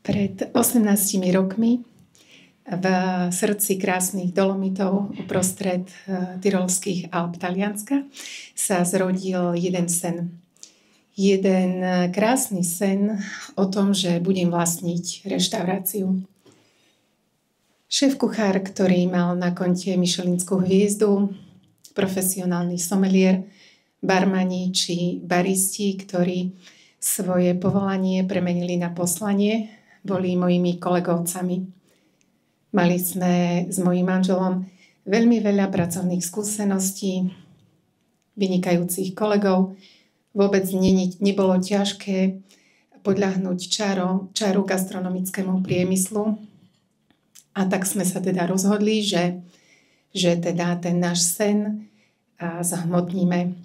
Pred 18 rokmi v srdci krásnych Dolomitov uprostred tyrolských Alp Talianska sa zrodil jeden sen. Jeden krásny sen o tom, že budem vlastniť reštauráciu. Šéf-kuchár, ktorý mal na konte Michelinskú hviezdu, profesionálny somelier, barmani či baristi, ktorí svoje povolanie premenili na poslanie, boli mojimi kolegovcami. Mali sme s mojím manželom veľmi veľa pracovných skúseností, vynikajúcich kolegov. Vôbec nebolo ťažké podľahnúť čaru gastronomickému priemyslu. A tak sme sa teda rozhodli, že teda ten náš sen zhmotníme.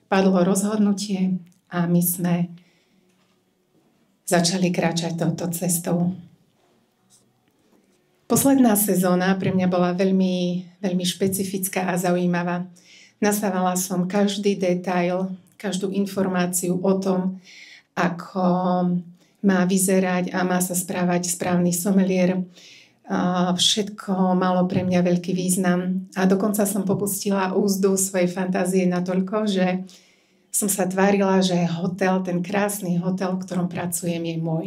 Padlo rozhodnutie a my sme začali kráčať touto cestou. Posledná sezóna pre mňa bola veľmi, veľmi špecifická a zaujímavá. Nasávala som každý detail, každú informáciu o tom, ako má vyzerať a má sa správať správny somelier. Všetko malo pre mňa veľký význam a dokonca som popustila úzdu svojej fantázie natoľko, že som sa tvárila, že hotel, ten krásny hotel, v ktorom pracujem, je môj.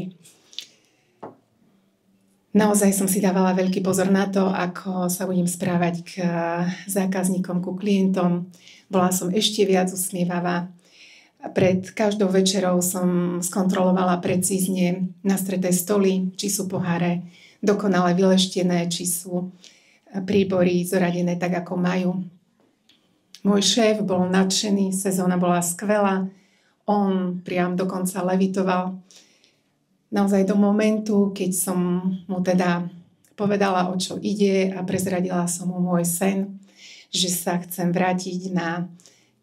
Naozaj som si dávala veľký pozor na to, ako sa budem správať k zákazníkom, ku klientom. Bola som ešte viac usmievavá. Pred každou večerou som skontrolovala precízne nastreté stoly, či sú poháre dokonale vyleštené, či sú príbory zoradené tak, ako majú. Môj šéf bol nadšený, sezóna bola skvelá, on priam dokonca levitoval. Naozaj do momentu, keď som mu teda povedala, o čo ide a prezradila som mu môj sen, že sa chcem vrátiť na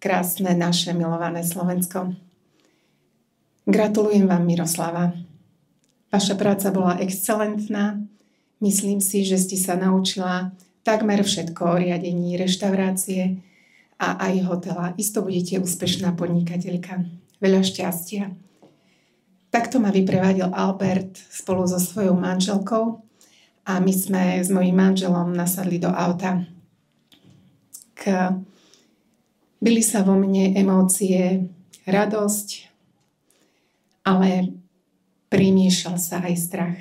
krásne naše milované Slovensko. Gratulujem vám, Miroslava. Vaša práca bola excelentná. Myslím si, že ste sa naučila takmer všetko o riadení reštaurácie a aj hotela. Isto budete úspešná podnikateľka. Veľa šťastia. Takto ma vyprevádil Albert spolu so svojou manželkou a my sme s mojím manželom nasadli do auta. Byli sa vo mne emócie, radosť, ale primiešal sa aj strach.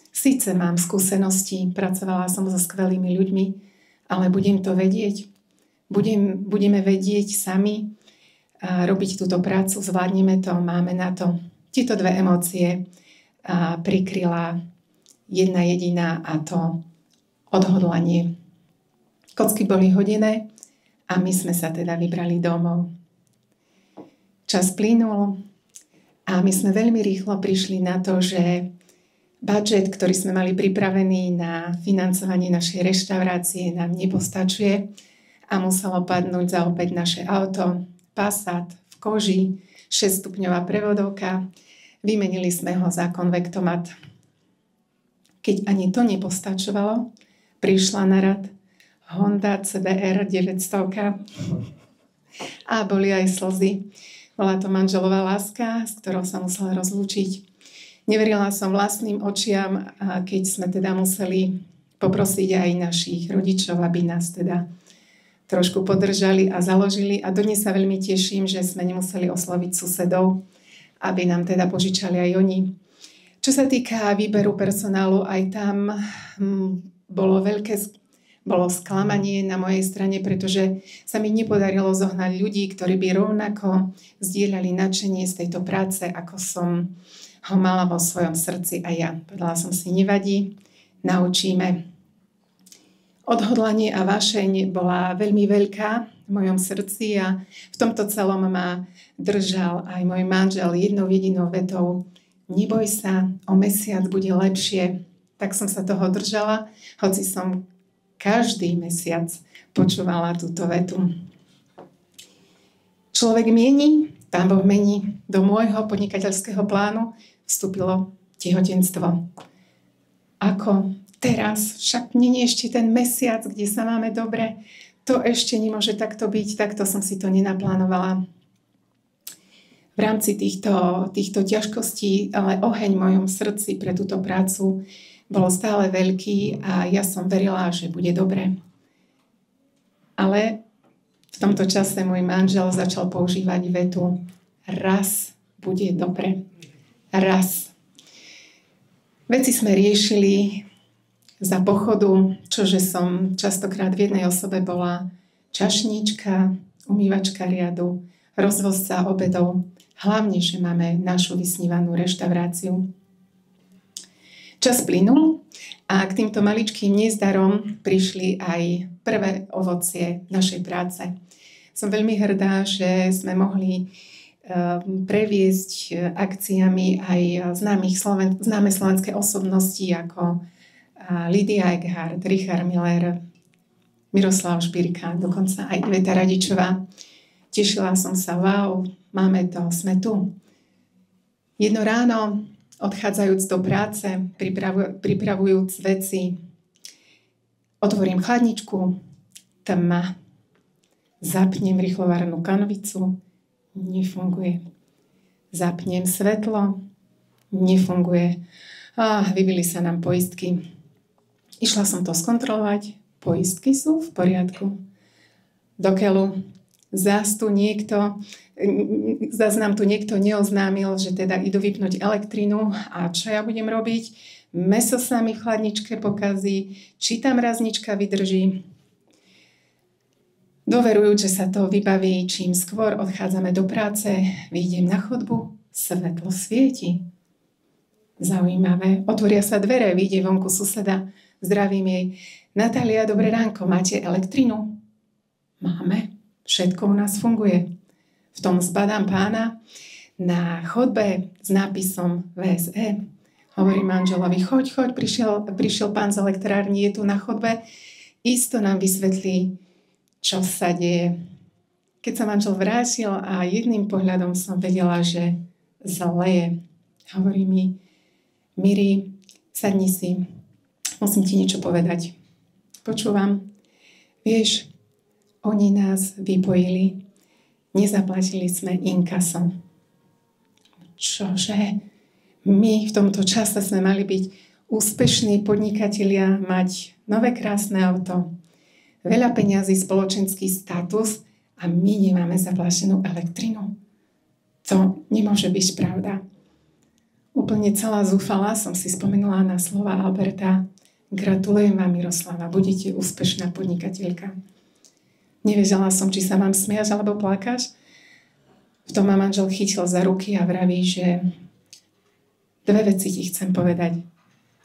Síce mám skúsenosti, pracovala som so skvelými ľuďmi, ale budem to vedieť. Budeme vedieť sami robiť túto prácu, zvládneme to, máme na to. Tieto dve emócie prikryla jedna jediná a to odhodlanie. Kocky boli hodené a my sme sa teda vybrali domov. Čas plynul a my sme veľmi rýchlo prišli na to, že budžet, ktorý sme mali pripravený na financovanie našej reštaurácie, nám nepostačuje a muselo padnúť za opäť naše auto, Passat v koži, 6-stupňová prevodovka. Vymenili sme ho za konvektomat. Keď ani to nepostačovalo, prišla na rad Honda CBR 900 a boli aj slzy. Bola to manželová láska, s ktorou sa musela rozlúčiť. Neverila som vlastným očiam, keď sme teda museli poprosiť aj našich rodičov, aby nás teda trošku podržali a založili. A dodnes sa veľmi teším, že sme nemuseli osloviť susedov, aby nám teda požičali aj oni. Čo sa týka výberu personálu, aj tam bolo sklamanie na mojej strane, pretože sa mi nepodarilo zohnať ľudí, ktorí by rovnako zdieľali nadšenie z tejto práce, ako som ho mala vo svojom srdci a ja. Povedala som si, nevadí, naučíme. Odhodlanie a vášeň bola veľmi veľká v mojom srdci a v tomto celom ma držal aj môj manžel jednou jedinou vetou. Neboj sa, o mesiac bude lepšie. Tak som sa toho držala, hoci som každý mesiac počúvala túto vetu. Človek mieni, Pán Boh mení. Do môjho podnikateľského plánu vstúpilo tehotenstvo. Ako teraz, však nie je ešte ten mesiac, kde sa máme dobre, to ešte nemôže takto byť, takto som si to nenaplánovala. v rámci týchto ťažkostí, ale oheň v mojom srdci pre túto prácu bol stále veľký a ja som verila, že bude dobre. Ale v tomto čase môj manžel začal používať vetu: raz bude dobre. Raz. Veci sme riešili za pochodu, čože som častokrát v jednej osobe bola čašníčka, umývačka riadu, rozvozca obedov. Hlavne, že máme našu vysnívanú reštauráciu. Čas plynul a k týmto maličkým nezdarom prišli aj prvé ovocie našej práce. Som veľmi hrdá, že sme mohli previesť akciami aj známe slovenské osobnosti ako Lídia Eckhardt, Richard Miller, Miroslav Špirka, dokonca aj Iveta Radičová. Tešila som sa, wow, máme to, sme tu. Jedno ráno, odchádzajúc do práce, pripravujúc veci, otvorím chladničku, tma, zapnem rýchlovárnu kanvicu, nefunguje. Zapnem svetlo, nefunguje. Vybili sa nám poistky. Išla som to skontrolovať, poistky sú v poriadku. Do keľu. Zas nám tu niekto neoznámil, že teda idú vypnúť elektrinu a čo ja budem robiť? Mäso sa mi v chladničke pokazí, či tá mraznička vydrží. Doverujúc, že sa to vybaví, čím skôr odchádzame do práce, vyjdem na chodbu, svetlo svieti. Zaujímavé, otvoria sa dvere, vyjde vonku suseda, zdravím jej: Natália, dobré ránko, máte elektrinu? Máme. Všetko u nás funguje. V tom zbadám pána na chodbe s nápisom VSE. Hovorím manželovi: choď, prišiel pán z elektrárny, je tu na chodbe. Isto nám vysvetlí, čo sa deje. Keď sa manžel vrátil a jedným pohľadom som vedela, že zle je. Hovorí mi: Miri, sadni si, musím ti niečo povedať. Počúvam. Vieš, oni nás vypojili. Nezaplatili sme inkaso. Čože? My v tomto čase sme mali byť úspešní podnikatelia, mať nové krásne auto, veľa peňazí, spoločenský status a my nemáme zaplatenú elektrinu. To nemôže byť pravda. Úplne celá zúfala som si spomenula na slova Alberta: Gratulujem vám, Miroslava, budete úspešná podnikateľka. Nevedela som, či sa mám smiať alebo plakáš. V tom ma manžel chytil za ruky a vraví, že dve veci ti chcem povedať.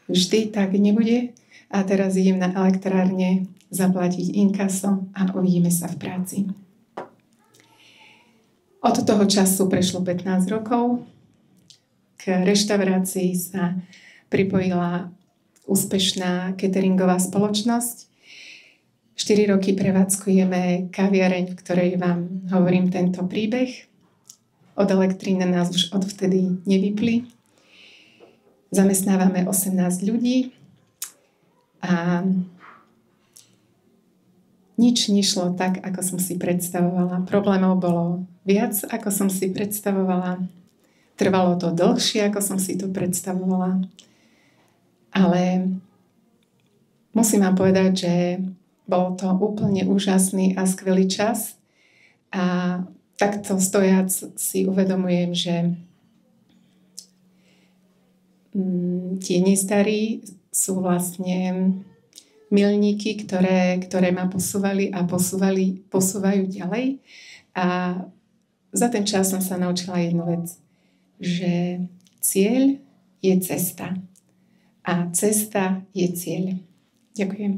Vždy tak nebude a teraz idem na elektrárne zaplatiť inkaso a uvidíme sa v práci. Od toho času prešlo 15 rokov. K reštaurácii sa pripojila úspešná cateringová spoločnosť. 4 roky prevádzkujeme kaviareň, v ktorej vám hovorím tento príbeh. Od elektríny nás už odvtedy nevypli. Zamestnávame 18 ľudí a nič nešlo tak, ako som si predstavovala. Problémov bolo viac, ako som si predstavovala. Trvalo to dlhšie, ako som si to predstavovala. Ale musím vám povedať, že bol to úplne úžasný a skvelý čas. A takto stojac si uvedomujem, že tie nestarí sú vlastne milníky, ktoré ma posúvali a posúvajú ďalej. A za ten čas som sa naučila jednu vec, že cieľ je cesta a cesta je cieľ. Ďakujem.